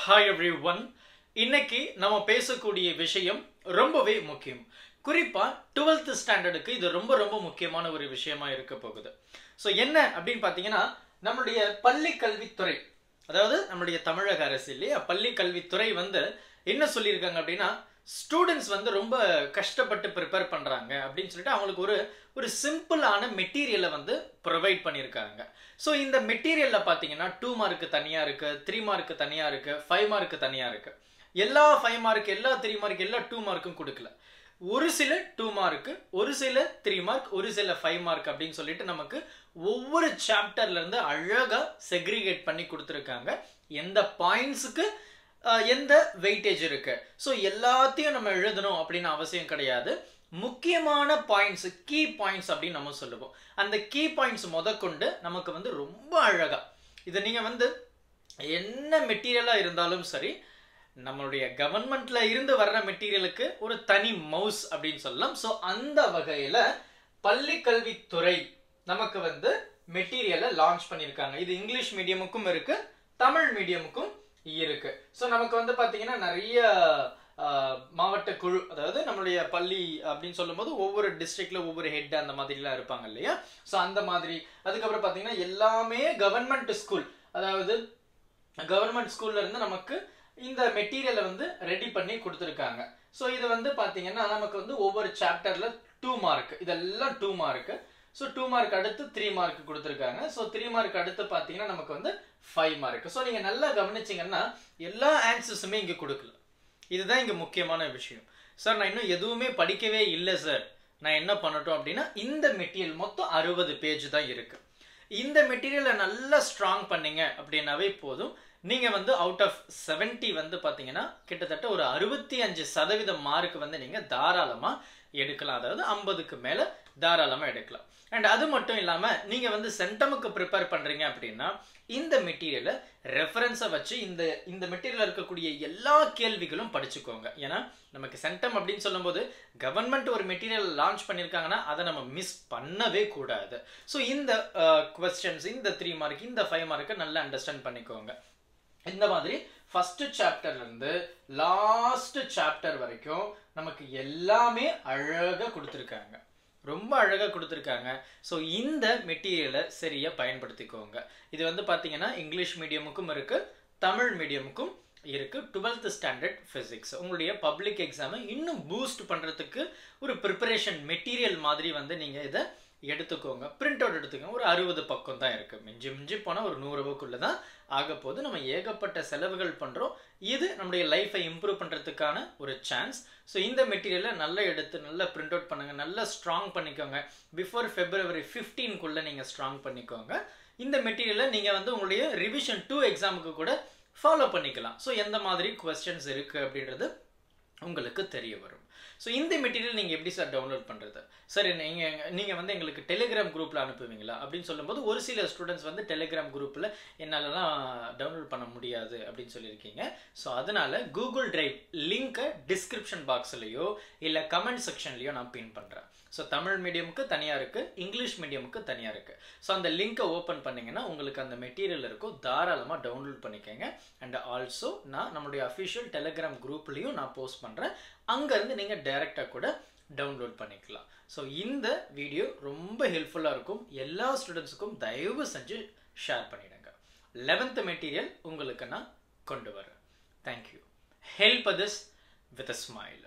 Hi everyone. இன்னைக்கு நம்ம பேசக்கூடிய விஷயம் ரொம்பவே முக்கியம். குறிப்பா 12th ஸ்டாண்டர்டுக்கு இது ரொம்ப முக்கியமான ஒரு விஷயமா இருக்க போகுது. சோ என்ன அப்படினு பாத்தீங்கன்னா நம்மளுடைய பள்ளி கல்வித்துறை அதாவது நம்மளுடைய தமிழக அரசு இல்லையா பள்ளி கல்வித்துறை என்ன சொல்லிருக்காங்க அப்படினா ஸ்டூடண்ட்ஸ் ரொம்ப கஷ்டப்பட்டு ப்ரிப்பேர் பண்றாங்க அப்படினு சொல்லிட்டு அவங்களுக்கு ஒரு சிம்பிளான மெட்டீரியலை ப்ரொவைட் பண்ணிருக்காங்க. சோ இந்த மெட்டீரியல்ல பாத்தீங்கன்னா 2 மார்க் தனியா இருக்கு, 3 மார்க் தனியா இருக்கு, 5 மார்க் தனியா இருக்கு. எல்லா 5 மார்க், எல்லா 3 மார்க், எல்லா 2 மார்க்கும் கொடுக்கல. ஒரு சில 2 மார்க், ஒரு சில 3 மார்க், ஒரு சில 5 மார்க் அப்படினு சொல்லிட்டு நமக்கு ஒவ்வொரு சாப்டர்ல இருந்து அழகா செக்ரிகேட் பண்ணி கொடுத்திருக்காங்க. எந்த பாயிண்ட்ஸ்க்கு எந்த வெயிட்டேஜ் இருக்கு. சோ எல்லாத்தையும் நம்ம எழுதணும் அப்படின அவசியம் கிடையாது. முக்கியமான பாயிண்ட்ஸ், கீ பாயிண்ட்ஸ் அப்படி நம்ம சொல்லுவோம். அந்த கீ பாயிண்ட்ஸ் முதற்கொண்டு நமக்கு ரொம்ப அழகா இத நீங்க என்ன மெட்டீரியலா இருந்தாலும் சரி நம்மளுடைய கவர்மெண்ட்ல இருந்து வர்ற மெட்டீரியலுக்கு ஒரு தனி மவுஸ் அப்படினு சொல்லலாம். சோ அந்த வகையில பள்ளி கல்வித்துறை நமக்கு மெட்டீரியலை லான்ச் பண்ணிருக்காங்க. இது இங்கிலீஷ் மீடியமுக்கும் இருக்கு, தமிழ் மீடியமுக்கும் இருக்கு. சோ நமக்கு பாத்தீங்கன்னா நிறைய மாவட்ட குழு அதாவது நம்மளுடைய பள்ளி அப்படினு சொல்லும்போது ஒவ்வொரு டிஸ்ட்ரிக்ட்ல ஒவ்வொரு ஹெட் அந்த மாதிரிலாம் இருப்பாங்க இல்லையா. சோ அந்த மாதிரி அதுக்கு அப்புறம் பாத்தீங்கன்னா எல்லாமே கவர்மெண்ட் ஸ்கூல் அதாவது கவர்மெண்ட் ஸ்கூல்ல இருந்து நமக்கு இந்த மெட்டீரியலை ரெடி பண்ணி கொடுத்திருக்காங்க. சோ இது பாத்தீங்கன்னா நமக்கு ஒவ்வொரு சாப்டர்ல 2 மார்க், இதெல்லாம் 2 மார்க். சோ 2 மார்க் அடுத்து 3 மார்க் கொடுத்திருக்காங்க. சோ 3 மார்க் அடுத்து பாத்தீங்கன்னா நமக்கு 5 மார்க். சோ நீங்க நல்லா கவனிச்சீங்கன்னா எல்லா ஆன்சர்ஸுமே இங்க கொடுக்கல. இதுதான் இங்க முக்கியமான விஷயம். சார் நான் இன்னும் எதுவுமே படிக்கவே இல்லை சார், நான் என்ன பண்ணட்டும் அப்படின்னா இந்த மெட்டீரியல் மொத்தம் 60 பேஜ் தான் இருக்கு. இந்த மெட்டீரியலை நல்லா ஸ்ட்ராங் பண்ணீங்க அப்படின்னாவே போதும். நீங்க அவுட் ஆஃப் 70 பாத்தீங்கன்னா கிட்டத்தட்ட ஒரு 65% மார்க் நீங்க தாராளமா எடுக்கலாம். அதாவது 50க்கு மேல தாராளமா எடுக்கலாம். அண்ட் அது மட்டும் இல்லாம நீங்க சென்டமுக்கு ப்ரிப்பேர் பண்றீங்க அப்படின்னா இந்த மெட்டீரியலை ரெஃபரன்ஸை வச்சு இந்த மெட்டீரியல் இருக்கக்கூடிய எல்லா கேள்விகளும் படிச்சுக்கோங்க. ஏன்னா நமக்கு சென்டம் அப்படின்னு சொல்லும்போது கவர்மெண்ட் ஒரு மெட்டீரியல் லான்ச் பண்ணியிருக்காங்கன்னா அதை நம்ம மிஸ் பண்ணவே கூடாது. ஸோ இந்த கொஸ்டின்ஸ், இந்த 3 மார்க், இந்த 5 மார்க்கை நல்லா அண்டர்ஸ்டாண்ட் பண்ணிக்கோங்க. இந்த மாதிரி ஃபர்ஸ்ட் சாப்டர்ல இருந்து லாஸ்ட் சாப்டர் வரைக்கும் நமக்கு எல்லாமே அழகா கொடுத்துருக்காங்க, ரொம்ப அழகா கொடுத்துருக்காங்க. ஸோ இந்த மெட்டீரியலை சரியா பயன்படுத்திக்கோங்க. இது பாத்தீங்கன்னா இங்கிலீஷ் மீடியமுக்கும் இருக்கு, தமிழ் மீடியமுக்கும் இருக்கு. 12th ஸ்டாண்டர்ட் பிசிக்ஸ் உங்களுடைய பப்ளிக் எக்ஸாமை இன்னும் பூஸ்ட் பண்றதுக்கு ஒரு ப்ரிப்பரேஷன் மெட்டீரியல் மாதிரி நீங்க இதை எடுத்துக்கோங்க. பிரிண்ட் அவுட் எடுத்துக்கோங்க. ஒரு 60 பக்கம் தான் இருக்கு. மிஞ்சி போனா ஒரு 100 ரூபாய்க்குள்ள தான் ஆக போது. நம்ம ஏகப்பட்ட செலவுகள் பண்றோம். இது நம்முடைய லைஃபை இம்ப்ரூவ் பண்றதுக்கான ஒரு சான்ஸ். ஸோ இந்த மெட்டீரியலை நல்லா எடுத்து நல்லா பிரிண்ட் அவுட் பண்ணுங்க, நல்லா ஸ்ட்ராங் பண்ணிக்கோங்க. பிஃபோர் February 15க்குள்ள நீங்க ஸ்ட்ராங் பண்ணிக்கோங்க. இந்த மெட்டீரியலை நீங்க உங்களுடைய ரிவிஷன் 2 எக்ஸாமுக்கு கூட ஃபாலோ பண்ணிக்கலாம். ஸோ எந்த மாதிரி கொஸ்டின்ஸ் இருக்கு அப்படின்றது உங்களுக்கு தெரிய வரும். ஸோ இந்த மெட்டீரியல் நீங்கள் எப்படி சார் டவுன்லோட் பண்ணுறது? சரி நீங்கள் எங்களுக்கு டெலிகிராம் குரூப்பில் அனுப்புவீங்களா அப்படின்னு சொல்லும்போது ஒரு சில ஸ்டூடெண்ட்ஸ் டெலிகிராம் குரூப்பில் என்னாலலாம் டவுன்லோட் பண்ண முடியாது அப்படின்னு சொல்லியிருக்கீங்க. ஸோ அதனால கூகுள் டிரைவ் லிங்கை டிஸ்கிரிப்ஷன் பாக்ஸ்லையோ இல்லை கமெண்ட் செக்ஷன்லையோ நான் பின் பண்ணுறேன். ஸோ தமிழ் மீடியமுக்கு தனியாக இருக்குது, இங்கிலீஷ் மீடியமுக்கு தனியாக இருக்குது. ஸோ அந்த லிங்கை ஓப்பன் பண்ணிங்கன்னா உங்களுக்கு அந்த மெட்டீரியல் இருக்கும், தாராளமாக டவுன்லோட் பண்ணிக்கோங்க. அண்ட் ஆல்சோ நான் நம்மளுடைய அஃபிஷியல் டெலிகிராம் குரூப்லேயும் நான் போஸ்ட் பண்ணுறேன், அங்கேருந்து நீங்கள் டைரெக்டாக கூட டவுன்லோட் பண்ணிக்கலாம். ஸோ இந்த வீடியோ ரொம்ப ஹெல்ப்ஃபுல்லாக இருக்கும். எல்லா ஸ்டூடெண்ட்ஸுக்கும் தயவு செஞ்சு ஷேர் பண்ணிவிடுங்க. 11th மெட்டீரியல் உங்களுக்கு நான் கொண்டு வரேன். Thank you. Help this with a smile.